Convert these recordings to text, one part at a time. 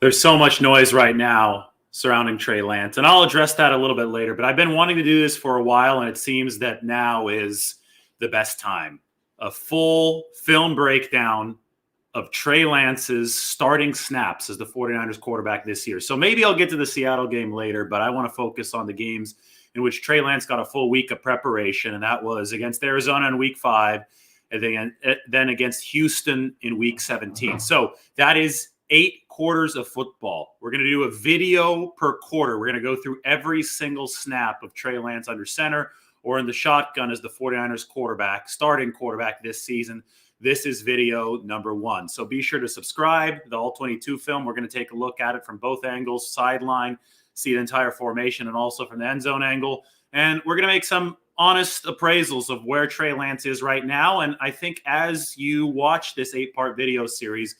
There's so much noise right now surrounding Trey Lance, and I'll address that a little bit later. But I've been wanting to do this for a while, and it seems that now is the best time. A full film breakdown of Trey Lance's starting snaps as the 49ers quarterback this year. So maybe I'll get to the Seattle game later, but I want to focus on the games in which Trey Lance got a full week of preparation, and that was against Arizona in week 5, and then against Houston in week 17. So that is 8 quarters of football. We're going to do a video per quarter. We're going to go through every single snap of Trey Lance under center or in the shotgun as the 49ers quarterback, starting quarterback this season. This is video number 1. So be sure to subscribe. The All-22 film, we're going to take a look at it from both angles, sideline, see the entire formation, and also from the end zone angle. And we're going to make some honest appraisals of where Trey Lance is right now. And I think as you watch this 8-part video series,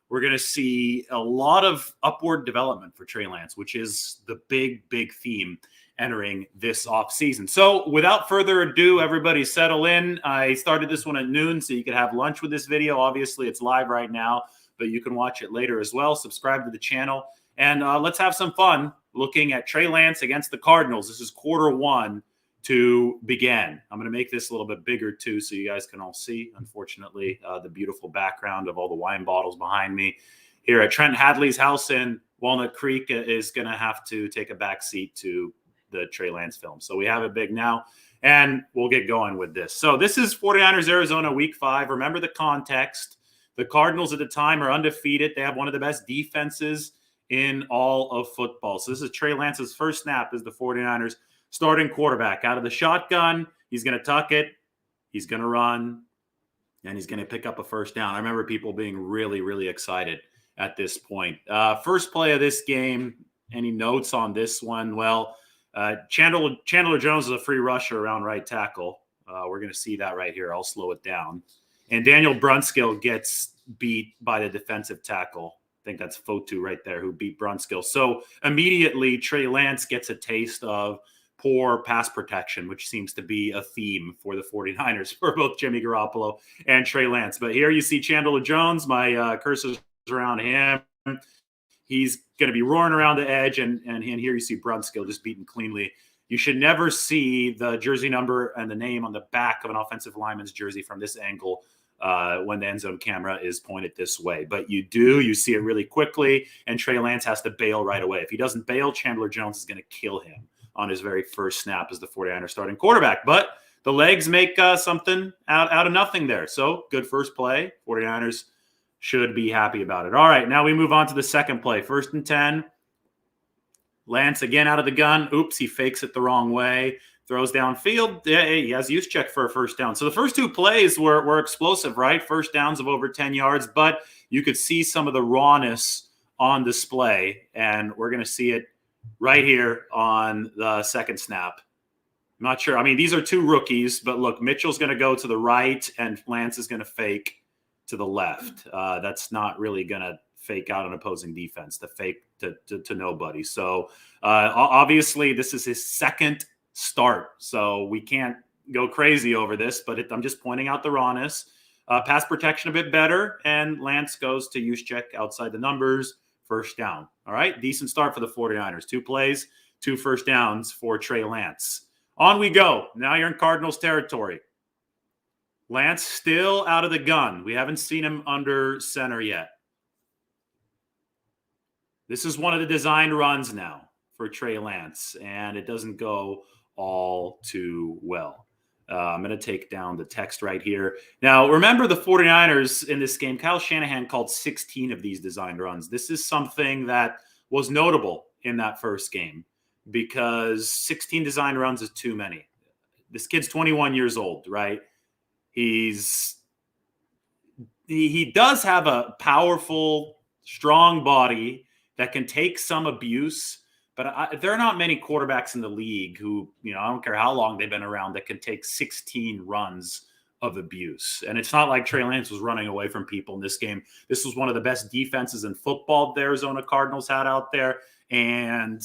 we're going to see a lot of upward development for Trey Lance, which is the big theme entering this offseason. So without further ado, everybody settle in. I started this one at noon so you could have lunch with this video. Obviously, it's live right now, but you can watch it later as well. Subscribe to the channel, and let's have some fun looking at Trey Lance against the Cardinals. This is quarter 1 to begin. I'm going to make this a little bit bigger too so you guys can all see, unfortunately, the beautiful background of all the wine bottles behind me here at Trent Hadley's house in Walnut Creek is going to have to take a back seat to the Trey Lance film. So we have it big now, and we'll get going with this. So this is 49ers Arizona week 5. Remember the context. The Cardinals at the time are undefeated. They have one of the best defenses in all of football. So this is Trey Lance's first snap as the 49ers starting quarterback out of the shotgun. He's going to tuck it. He's going to run, and he's going to pick up a first down. I remember people being really excited at this point. First play of this game. Any notes on this one? Well, Chandler Jones is a free rusher around right tackle. We're going to see that right here. I'll slow it down. And Daniel Brunskill gets beat by the defensive tackle. I think that's Fotu right there who beat Brunskill. So immediately Trey Lance gets a taste of poor pass protection, which seems to be a theme for the 49ers for both Jimmy Garoppolo and Trey Lance. But here you see Chandler Jones. My cursor's around him. He's going to be roaring around the edge, and here you see Brunskill just beaten cleanly. You should never see the jersey number and the name on the back of an offensive lineman's jersey from this angle when the end zone camera is pointed this way. But you do. You see it really quickly, and Trey Lance has to bail right away. If he doesn't bail, Chandler Jones is going to kill him on his very first snap as the 49ers starting quarterback. But the legs make something out of nothing there. So good first play. 49ers should be happy about it. All right, now we move on to the second play. 1st and 10. Lance again out of the gun. Oops, he fakes it the wrong way. Throws downfield. Yeah, he has use check for a first down. So the first 2 plays were explosive, right? First downs of over 10 yards, but you could see some of the rawness on display, and we're going to see it right here on the second snap. I'm not sure. I mean, these are 2 rookies, but look, Mitchell's going to go to the right, and Lance is going to fake to the left. That's not really going to fake out an opposing defense, to fake to nobody. So obviously this is his second start, so we can't go crazy over this, but I'm just pointing out the rawness. Pass protection a bit better, and Lance goes to use check outside the numbers, first down. All right, decent start for the 49ers. 2 plays, 2 first downs for Trey Lance. On we go. Now you're in Cardinals territory. Lance still out of the gun. We haven't seen him under center yet. This is one of the designed runs now for Trey Lance, and it doesn't go all too well. I'm going to take down the text right here. Now, remember the 49ers in this game, Kyle Shanahan called 16 of these designed runs. This is something that was notable in that first game because 16 designed runs is too many. This kid's 21 years old, right? He does have a powerful, strong body that can take some abuse, but there are not many quarterbacks in the league who, I don't care how long they've been around, that can take 16 runs of abuse. And it's not like Trey Lance was running away from people in this game. This was one of the best defenses in football the Arizona Cardinals had out there. And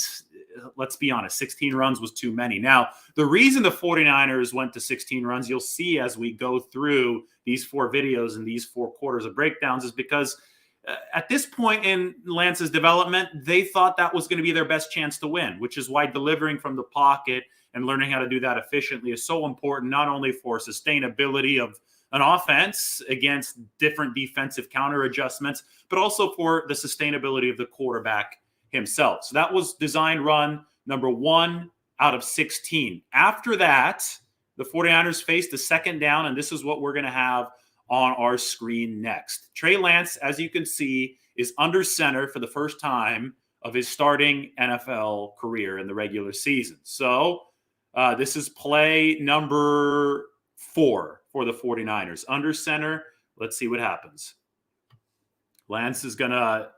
let's be honest, 16 runs was too many. Now, the reason the 49ers went to 16 runs, you'll see as we go through these 4 videos and these 4 quarters of breakdowns, is because At this point in Lance's development, they thought that was going to be their best chance to win, which is why delivering from the pocket and learning how to do that efficiently is so important, not only for sustainability of an offense against different defensive counter adjustments, but also for the sustainability of the quarterback himself. So that was design run number 1 out of 16. After that, the 49ers faced a second down, and this is what we're going to have on our screen next. Trey Lance, as you can see, is under center for the first time of his starting NFL career in the regular season. So this is play number 4 for the 49ers. Under center, let's see what happens. Lance is going to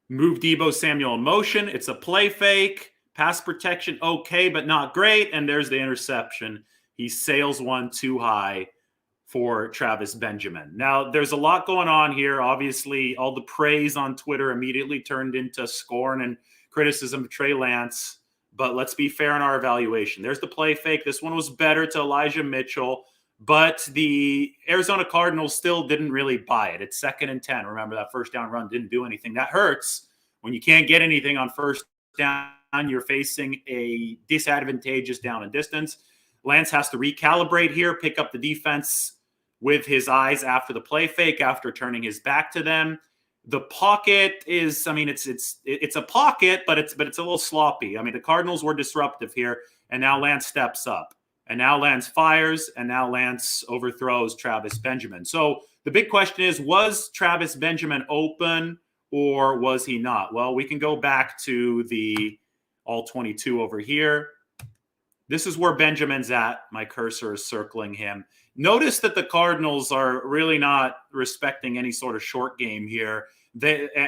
move Deebo Samuel in motion. It's a play fake. Pass protection, okay, but not great. And there's the interception. He sails one too high for Travis Benjamin. Now, there's a lot going on here. Obviously, all the praise on Twitter immediately turned into scorn and criticism of Trey Lance. But let's be fair in our evaluation. There's the play fake. This one was better to Elijah Mitchell, but the Arizona Cardinals still didn't really buy it. It's 2nd and 10. Remember, that first down run didn't do anything. That hurts when you can't get anything on first down. You're facing a disadvantageous down and distance. Lance has to recalibrate here, pick up the defense with his eyes after the play fake, after turning his back to them. The pocket is, I mean, it's a pocket, but it's a little sloppy. I mean, the Cardinals were disruptive here, and now Lance steps up, and now Lance fires, and now Lance overthrows Travis Benjamin. So the big question is, was Travis Benjamin open or was he not? Well, we can go back to the all 22 over here. This is where Benjamin's at. My cursor is circling him. Notice that the Cardinals are really not respecting any sort of short game here,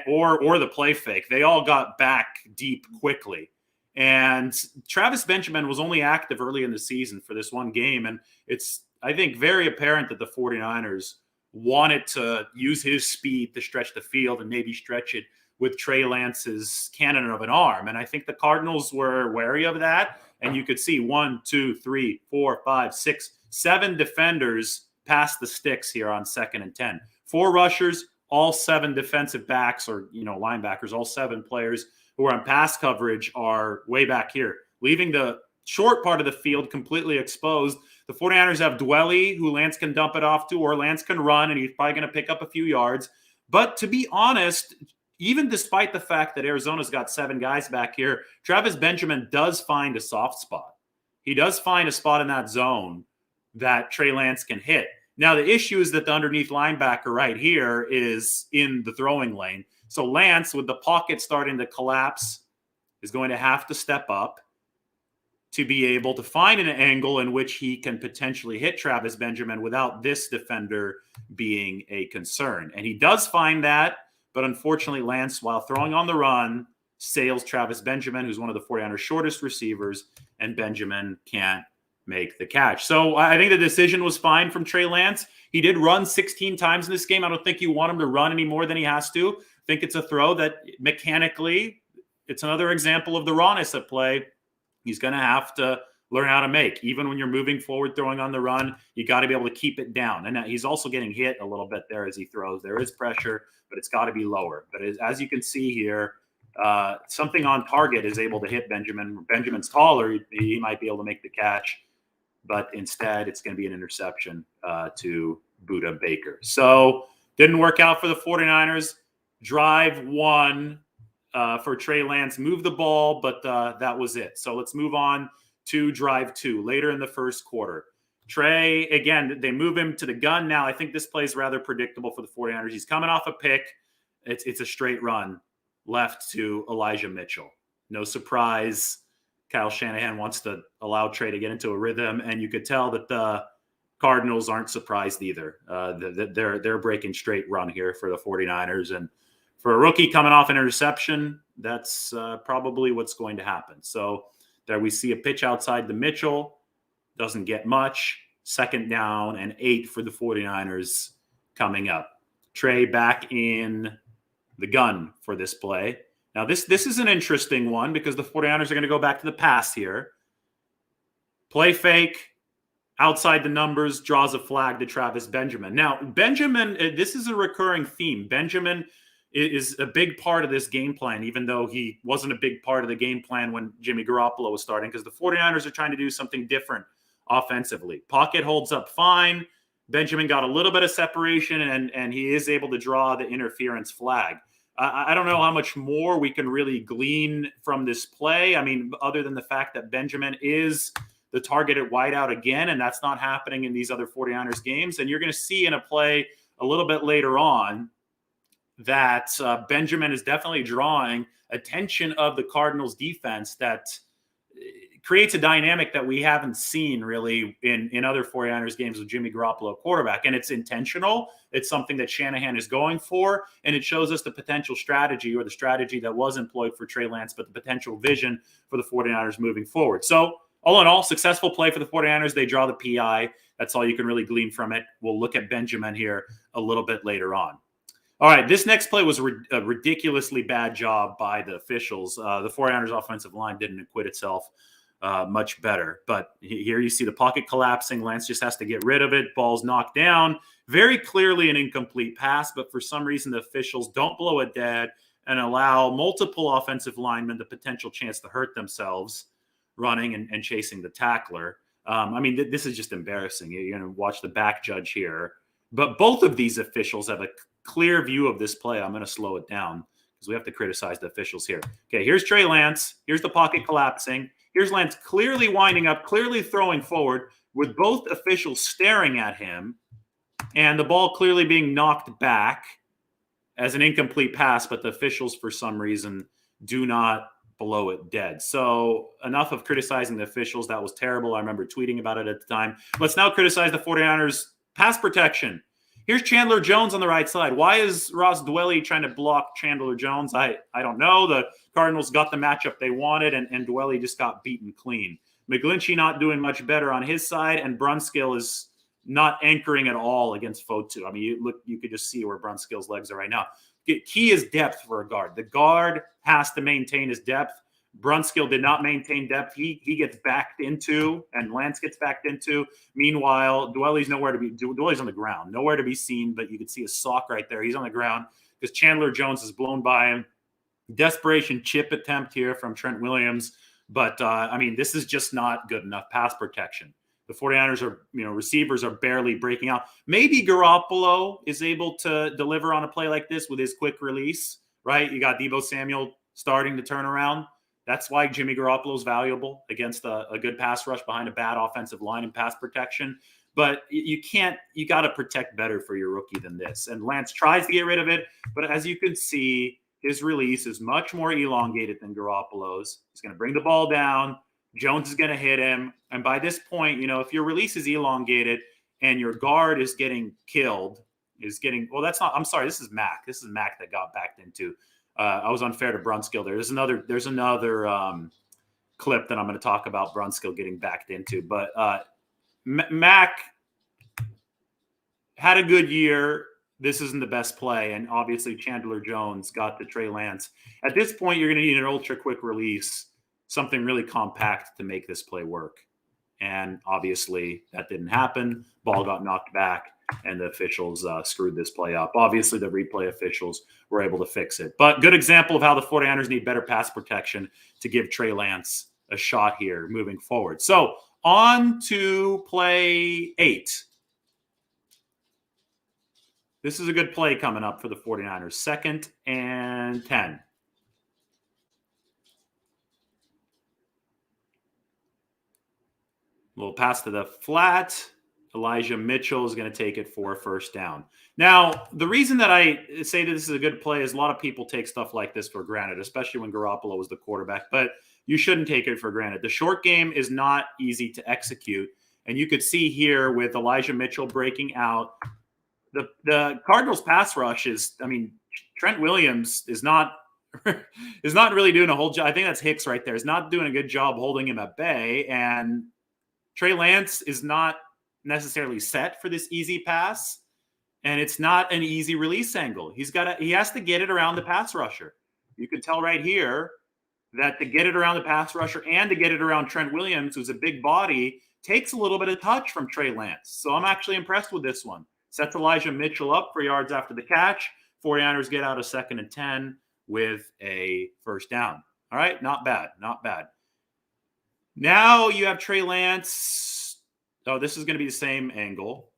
or the play fake. They all got back deep quickly. And Travis Benjamin was only active early in the season for this one game. And it's, I think, very apparent that the 49ers wanted to use his speed to stretch the field and maybe stretch it with Trey Lance's cannon of an arm. And I think the Cardinals were wary of that. And you could see 1, 2, 3, 4, 5, 6, 7 defenders pass the sticks here on 2nd and 10. 4 rushers, all 7 defensive backs or, linebackers, all 7 players who are on pass coverage are way back here, leaving the short part of the field completely exposed. The 49ers have Dwelly, who Lance can dump it off to, or Lance can run, and he's probably going to pick up a few yards. But to be honest, even despite the fact that Arizona's got 7 guys back here, Travis Benjamin does find a soft spot. He does find a spot in that zone that Trey Lance can hit. Now, the issue is that the underneath linebacker right here is in the throwing lane. So Lance, with the pocket starting to collapse, is going to have to step up to be able to find an angle in which he can potentially hit Travis Benjamin without this defender being a concern. And he does find that. But unfortunately, Lance, while throwing on the run, sails Travis Benjamin, who's one of the 49ers' shortest receivers, and Benjamin can't make the catch. So I think the decision was fine from Trey Lance. He did run 16 times in this game. I don't think you want him to run any more than he has to. I think it's a throw that mechanically, it's another example of the rawness at play. He's going to have to learn how to make. Even when you're moving forward, throwing on the run, you got to be able to keep it down. And he's also getting hit a little bit there as he throws. There is pressure, but it's got to be lower. But as you can see here, something on target is able to hit Benjamin. Benjamin's taller. He might be able to make the catch, but instead it's going to be an interception to Budda Baker. So didn't work out for the 49ers. Drive 1 for Trey Lance. Move the ball, but that was it. So let's move on to drive 2 later in the first quarter. Trey, again, they move him to the gun now. I think this play is rather predictable for the 49ers. He's coming off a pick. It's a straight run left to Elijah Mitchell. No surprise. Kyle Shanahan wants to allow Trey to get into a rhythm, and you could tell that the Cardinals aren't surprised either. They're breaking straight run here for the 49ers, and for a rookie coming off an interception, that's probably what's going to happen. So there we see a pitch outside to Mitchell. Doesn't get much. 2nd down and 8 for the 49ers coming up. Trey back in the gun for this play. Now, this is an interesting one because the 49ers are going to go back to the pass here. Play fake, outside the numbers, draws a flag to Travis Benjamin. Now, Benjamin, this is a recurring theme. Benjamin is a big part of this game plan, even though he wasn't a big part of the game plan when Jimmy Garoppolo was starting, because the 49ers are trying to do something different offensively. Pocket holds up fine. Benjamin got a little bit of separation, and he is able to draw the interference flag. I don't know how much more we can really glean from this play. I mean, other than the fact that Benjamin is the targeted wideout again, and that's not happening in these other 49ers games. And you're going to see in a play a little bit later on that Benjamin is definitely drawing attention of the Cardinals defense that creates a dynamic that we haven't seen really in other 49ers games with Jimmy Garoppolo quarterback. And it's intentional. It's something that Shanahan is going for. And it shows us the potential strategy, or the strategy that was employed for Trey Lance, but the potential vision for the 49ers moving forward. So all in all, successful play for the 49ers. They draw the PI. That's all you can really glean from it. We'll look at Benjamin here a little bit later on. All right, this next play was a ridiculously bad job by the officials. The 49ers offensive line didn't acquit itself much better. But here you see the pocket collapsing. Lance just has to get rid of it. Ball's knocked down. Very clearly an incomplete pass, but for some reason the officials don't blow it dead and allow multiple offensive linemen the potential chance to hurt themselves running and chasing the tackler. I mean, this is just embarrassing. You're going to watch the back judge here. But both of these officials have a clear view of this play. I'm going to slow it down because we have to criticize the officials here. Okay, here's Trey Lance. Here's the pocket collapsing. Here's Lance clearly winding up, clearly throwing forward with both officials staring at him, and the ball clearly being knocked back as an incomplete pass, but the officials, for some reason, do not blow it dead. So enough of criticizing the officials. That was terrible. I remember tweeting about it at the time. Let's now criticize the 49ers pass protection. Here's Chandler Jones on the right side. Why is Ross Dwelley trying to block Chandler Jones? I don't know. The Cardinals got the matchup they wanted, and Dwelley just got beaten clean. McGlinchey not doing much better on his side, and Brunskill is not anchoring at all against Fotu. I mean, you could just see where Brunskill's legs are right now. Key is depth for a guard. The guard has to maintain his depth. Brunskill did not maintain depth. He gets backed into, and Lance gets backed into. Meanwhile, Dwelley's nowhere to be. Dwelley's on the ground, nowhere to be seen. But you can see a sock right there. He's on the ground because Chandler Jones is blown by him. Desperation chip attempt here from Trent Williams, but I mean, this is just not good enough pass protection. The 49ers are, receivers are barely breaking out. Maybe Garoppolo is able to deliver on a play like this with his quick release, right? You got Deebo Samuel starting to turn around. That's why Jimmy Garoppolo is valuable against a good pass rush behind a bad offensive line and pass protection. But you got to protect better for your rookie than this. And Lance tries to get rid of it. But as you can see, his release is much more elongated than Garoppolo's. He's going to bring the ball down. Jones is going to hit him. And by this point, if your release is elongated and your guard is getting killed, this is Mack. This is Mack that got backed into. I was unfair to Brunskill there. There's another clip that I'm going to talk about Brunskill getting backed into. But Mack had a good year. This isn't the best play. And obviously Chandler Jones got to Trey Lance. At this point, you're going to need an ultra quick release, something really compact to make this play work. And obviously that didn't happen. Ball got knocked back, and the officials screwed this play up. Obviously the replay officials were able to fix it. But good example of how the 49ers need better pass protection to give Trey Lance a shot here moving forward. So on to play 8. This is a good play coming up for the 49ers. 2nd and 10. Little pass to the flat. Elijah Mitchell is going to take it for a first down. Now, the reason that I say that this is a good play is a lot of people take stuff like this for granted, especially when Garoppolo was the quarterback, but you shouldn't take it for granted. The short game is not easy to execute, and you could see here with Elijah Mitchell breaking out, the Cardinals pass rush is, Trent Williams is not really doing a whole job. I think that's Hicks right there. Is not doing a good job holding him at bay, and Trey Lance is not necessarily set for this easy pass, and it's not an easy release angle. He has to get it around the pass rusher. You can tell right here that to get it around the pass rusher and to get it around Trent Williams, who's a big body, takes a little bit of touch from Trey Lance. So I'm actually impressed with this one. Sets Elijah Mitchell up for yards after the catch, 49ers get out a 2nd and 10 with a first down. All right, not bad, not bad. Now you have Trey Lance. Oh, this is going to be the same angle.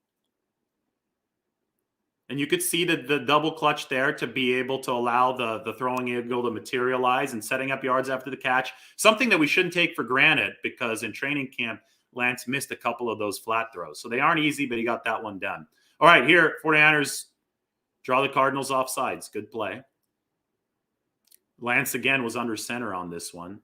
And you could see the double clutch there to be able to allow the throwing angle to materialize and setting up yards after the catch. Something that we shouldn't take for granted because in training camp, Lance missed a couple of those flat throws. So they aren't easy, but he got that one done. All right, here, 49ers draw the Cardinals off sides. Good play. Lance, again, was under center on this one.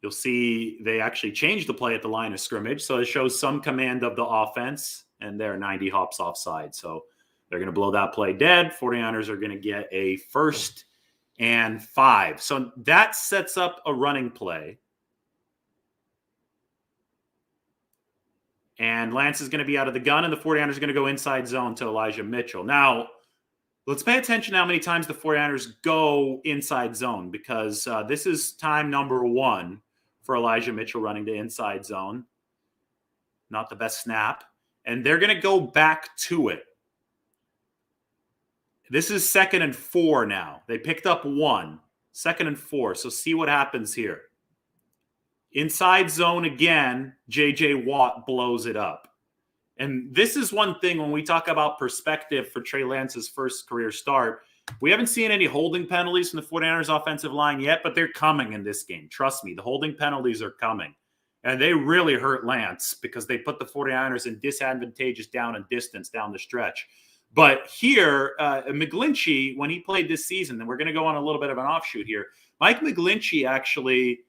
You'll see they actually changed the play at the line of scrimmage. So it shows some command of the offense, and they're 90 hops offside. So they're going to blow that play dead. 49ers are going to get a 1st and 5. So that sets up a running play. And Lance is going to be out of the gun, and the 49ers are going to go inside zone to Elijah Mitchell. Now, let's pay attention to how many times the 49ers go inside zone because this is time number 1 for Elijah Mitchell running to inside zone. Not the best snap. And they're going to go back to it. This is 2nd and 4 now. They picked up 1. 2nd and 4. So see what happens here. Inside zone again, J.J. Watt blows it up. And this is one thing when we talk about perspective for Trey Lance's first career start. We haven't seen any holding penalties from the 49ers offensive line yet, but they're coming in this game. Trust me, the holding penalties are coming. And they really hurt Lance because they put the 49ers in disadvantageous down and distance down the stretch. But here, McGlinchey, when he played this season, and we're going to go on a little bit of an offshoot here, Mike McGlinchey actually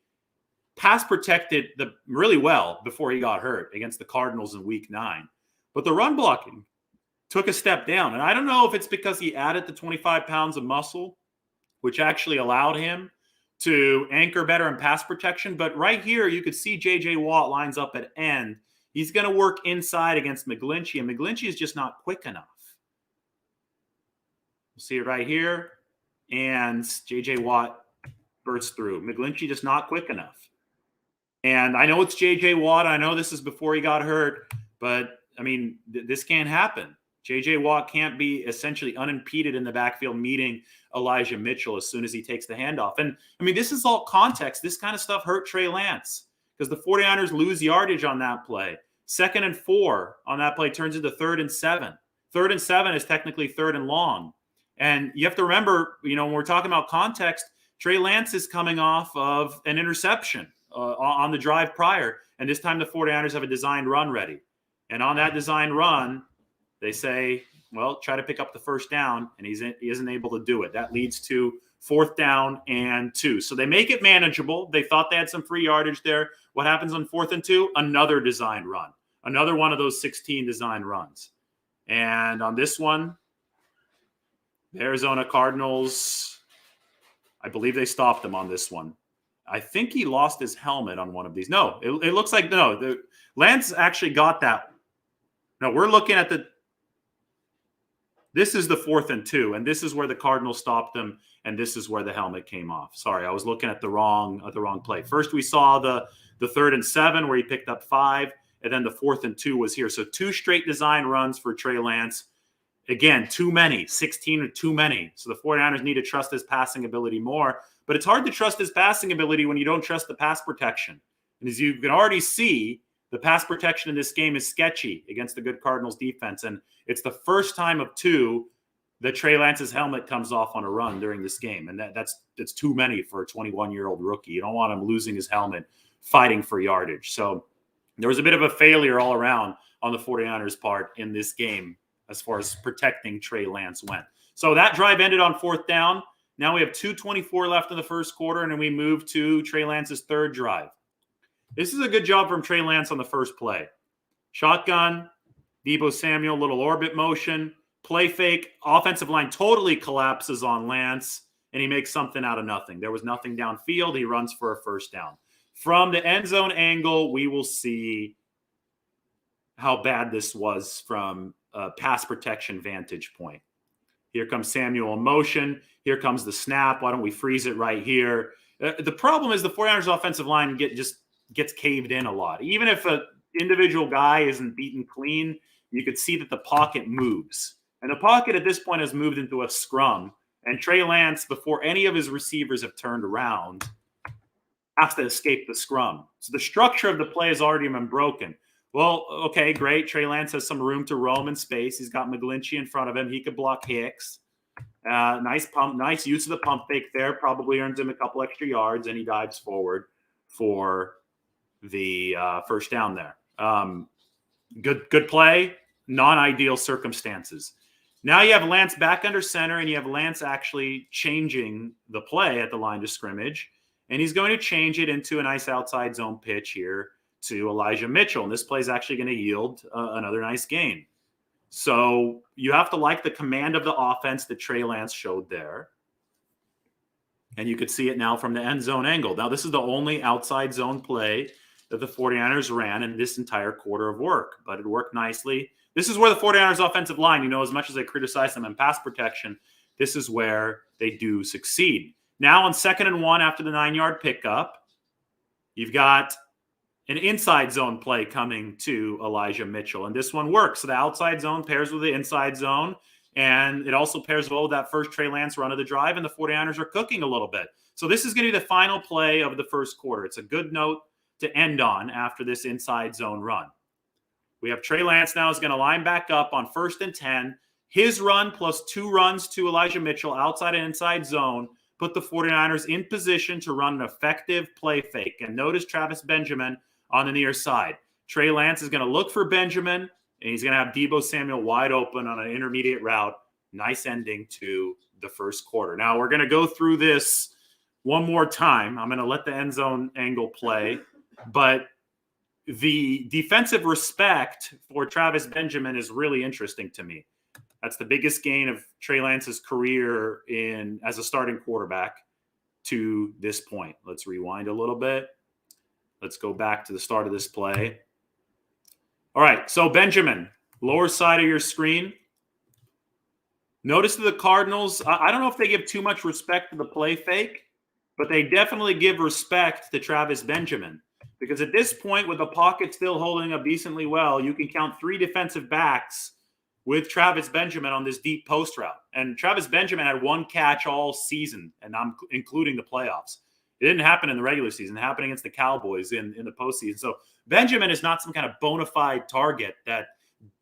pass protected really well before he got hurt against the Cardinals in Week 9. But the run blocking took a step down. And I don't know if it's because he added the 25 pounds of muscle, which actually allowed him to anchor better in pass protection. But right here, you could see J.J. Watt lines up at end. He's going to work inside against McGlinchey, and McGlinchey is just not quick enough. See it right here. And J.J. Watt bursts through. McGlinchey just not quick enough. And I know it's J.J. Watt. I know this is before he got hurt. But, I mean, this can't happen. J.J. Watt can't be essentially unimpeded in the backfield meeting Elijah Mitchell as soon as he takes the handoff. And, I mean, this is all context. This kind of stuff hurt Trey Lance because the 49ers lose yardage on that play. 2nd and 4 on that play turns into 3rd and 7. 3rd and 7 is technically 3rd and long. And you have to remember, you know, when we're talking about context, Trey Lance is coming off of an interception on the drive prior. And this time the 49ers have a designed run ready. And on that designed run, they say, well, try to pick up the first down. And he isn't able to do it. That leads to 4th down and 2. So they make it manageable. They thought they had some free yardage there. What happens on 4th and 2? Another designed run. Another one of those 16 designed runs. And on this one, the Arizona Cardinals, I believe they stopped him on this one. I think he lost his helmet on one of these. No, it looks like no. Lance actually got that. No, we're looking at this is the 4th and 2, and this is where the Cardinals stopped him, and this is where the helmet came off. Sorry, I was looking at the wrong play. First, we saw the 3rd and 7 where he picked up 5, and then the 4th and 2 was here. So 2 straight design runs for Trey Lance. Again, too many. 16 are too many. So the 49ers need to trust his passing ability more. But it's hard to trust his passing ability when you don't trust the pass protection. And as you can already see, the pass protection in this game is sketchy against the good Cardinals defense. And it's the first time of 2 that Trey Lance's helmet comes off on a run during this game. And that's too many for a 21-year-old rookie. You don't want him losing his helmet fighting for yardage. So there was a bit of a failure all around on the 49ers' part in this game as far as protecting Trey Lance went. So that drive ended on 4th down. Now we have 2:24 left in the first quarter, and then we move to Trey Lance's 3rd drive. This is a good job from Trey Lance on the first play. Shotgun, Deebo Samuel, little orbit motion, play fake, offensive line totally collapses on Lance, and he makes something out of nothing. There was nothing downfield. He runs for a first down. From the end zone angle, we will see how bad this was from a pass protection vantage point. Here comes Samuel in motion. Here comes the snap. Why don't we freeze it right here? The problem is the 49ers offensive line gets caved in a lot. Even if an individual guy isn't beaten clean, you could see that the pocket moves. And the pocket at this point has moved into a scrum. And Trey Lance, before any of his receivers have turned around, has to escape the scrum. So the structure of the play has already been broken. Well, okay, great. Trey Lance has some room to roam in space. He's got McGlinchey in front of him. He could block Hicks. Nice use of the pump fake there. Probably earns him a couple extra yards, and he dives forward for the first down there. Good play. Non-ideal circumstances. Now you have Lance back under center, and you have Lance actually changing the play at the line of scrimmage. And he's going to change it into a nice outside zone pitch here to Elijah Mitchell. And this play is actually going to yield another nice gain. So you have to like the command of the offense that Trey Lance showed there. And you could see it now from the end zone angle. Now, this is the only outside zone play that the 49ers ran in this entire quarter of work, but it worked nicely. This is where the 49ers offensive line, as much as I criticize them in pass protection, this is where they do succeed. Now on 2nd and 1 after the 9-yard pickup, you've got an inside zone play coming to Elijah Mitchell, and this one works. So the outside zone pairs with the inside zone, and it also pairs well with that first Trey Lance run of the drive, and the 49ers are cooking a little bit. So this is going to be the final play of the first quarter. It's a good note to end on after this inside zone run. We have Trey Lance now is going to line back up on 1st and 10. His run plus 2 runs to Elijah Mitchell outside and inside zone put the 49ers in position to run an effective play fake. And notice Travis Benjamin on the near side. Trey Lance is going to look for Benjamin, and he's going to have Deebo Samuel wide open on an intermediate route. Nice ending to the first quarter. Now we're going to go through this one more time. I'm going to let the end zone angle play, but the defensive respect for Travis Benjamin is really interesting to me. That's the biggest gain of Trey Lance's career as a starting quarterback to this point. Let's rewind a little bit. Let's go back to the start of this play. All right, so Benjamin, lower side of your screen. Notice that the Cardinals, I don't know if they give too much respect to the play fake, but they definitely give respect to Travis Benjamin. Because at this point, with the pocket still holding up decently well, you can count 3 defensive backs with Travis Benjamin on this deep post route. And Travis Benjamin had 1 catch all season, and I'm including the playoffs. It didn't happen in the regular season. It happened against the Cowboys in the postseason. So Benjamin is not some kind of bona fide target that,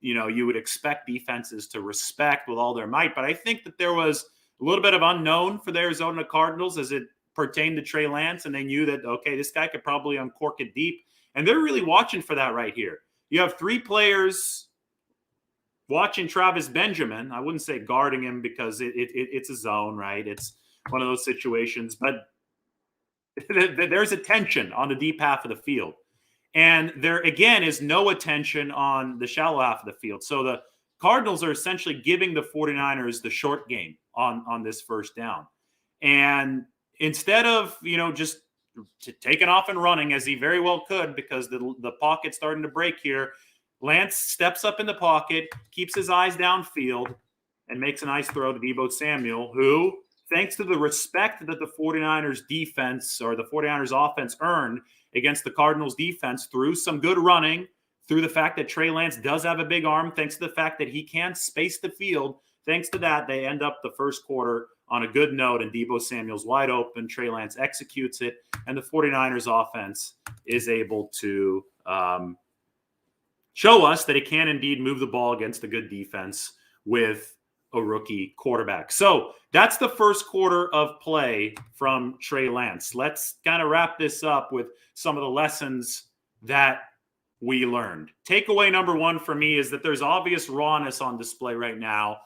you would expect defenses to respect with all their might. But I think that there was a little bit of unknown for the Arizona Cardinals as it pertained to Trey Lance, and they knew that, okay, this guy could probably uncork it deep. And they're really watching for that right here. You have 3 players watching Travis Benjamin. I wouldn't say guarding him because it's a zone, right? It's one of those situations. But there's attention on the deep half of the field. And there, again, is no attention on the shallow half of the field. So the Cardinals are essentially giving the 49ers the short game on this first down. And instead of, just taking off and running, as he very well could because the pocket's starting to break here, Lance steps up in the pocket, keeps his eyes downfield, and makes a nice throw to Deebo Samuel, who, thanks to the respect that the 49ers defense or the 49ers offense earned against the Cardinals defense through some good running, through the fact that Trey Lance does have a big arm, thanks to the fact that he can space the field, thanks to that, they end up the first quarter on a good note, and Deebo Samuel's wide open. Trey Lance executes it, and the 49ers offense is able to show us that it can indeed move the ball against a good defense with a rookie quarterback. So that's the first quarter of play from Trey Lance. Let's kind of wrap this up with some of the lessons that we learned. Takeaway number 1 for me is that there's obvious rawness on display right now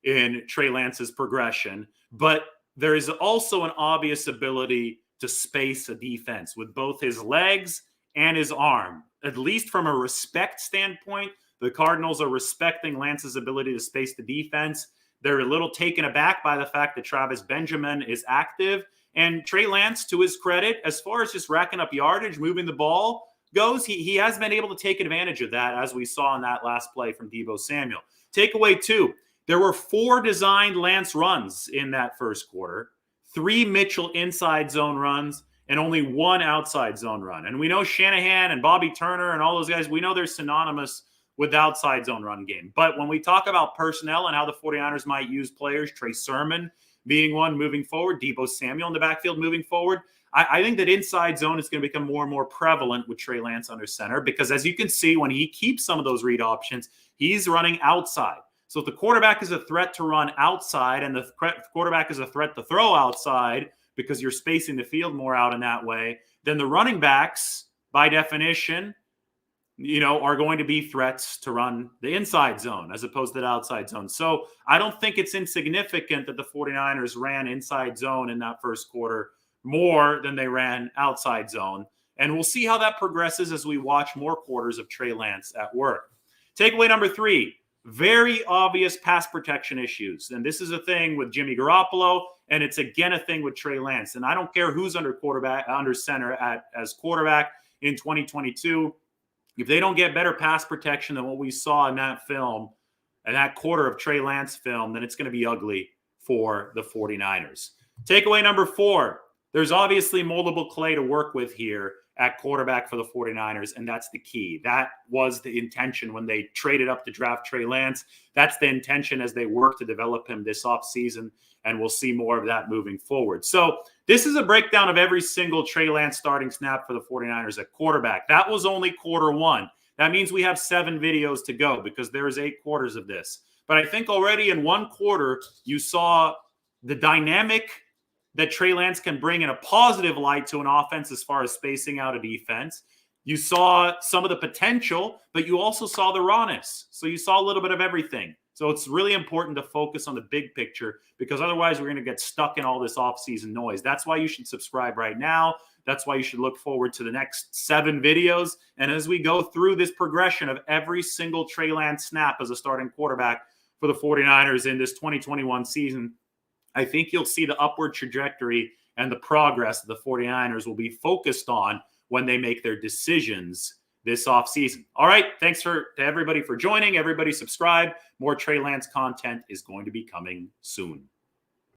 in Trey Lance's progression, but there is also an obvious ability to space a defense with both his legs and his arm. At least from a respect standpoint, the Cardinals are respecting Lance's ability to space the defense. They're a little taken aback by the fact that Travis Benjamin is active. And Trey Lance, to his credit, as far as just racking up yardage, moving the ball goes, he has been able to take advantage of that, as we saw in that last play from Deebo Samuel. Takeaway 2, there were 4 designed Lance runs in that first quarter, 3 Mitchell inside zone runs, and only 1 outside zone run. And we know Shanahan and Bobby Turner and all those guys, we know they're synonymous with the outside zone run game. But when we talk about personnel and how the 49ers might use players, Trey Sermon being one moving forward, Deebo Samuel in the backfield moving forward, I think that inside zone is going to become more and more prevalent with Trey Lance under center because, as you can see, when he keeps some of those read options, he's running outside. So if the quarterback is a threat to run outside and the quarterback is a threat to throw outside because you're spacing the field more out in that way, then the running backs, by definition, are going to be threats to run the inside zone as opposed to the outside zone. So I don't think it's insignificant that the 49ers ran inside zone in that first quarter more than they ran outside zone. And we'll see how that progresses as we watch more quarters of Trey Lance at work. Takeaway number 3, very obvious pass protection issues. And this is a thing with Jimmy Garoppolo, and it's again a thing with Trey Lance. And I don't care who's under center as quarterback in 2022. If they don't get better pass protection than what we saw in that film, and that quarter of Trey Lance film, then it's going to be ugly for the 49ers. Takeaway number 4, there's obviously moldable clay to work with here at quarterback for the 49ers, and that's the key. That was the intention when they traded up to draft Trey Lance. That's the intention as they work to develop him this offseason, and we'll see more of that moving forward. So this is a breakdown of every single Trey Lance starting snap for the 49ers at quarterback. That was only quarter 1. That means we have 7 videos to go because there's 8 quarters of this. But I think already in one quarter, you saw the dynamic that Trey Lance can bring in a positive light to an offense as far as spacing out a defense. You saw some of the potential, but you also saw the rawness. So you saw a little bit of everything. So it's really important to focus on the big picture because otherwise we're going to get stuck in all this offseason noise. That's why you should subscribe right now. That's why you should look forward to the next 7 videos. And as we go through this progression of every single Trey Lance snap as a starting quarterback for the 49ers in this 2021 season, I think you'll see the upward trajectory and the progress the 49ers will be focused on when they make their decisions this offseason. All right. Thanks to everybody for joining. Everybody subscribe. More Trey Lance content is going to be coming soon.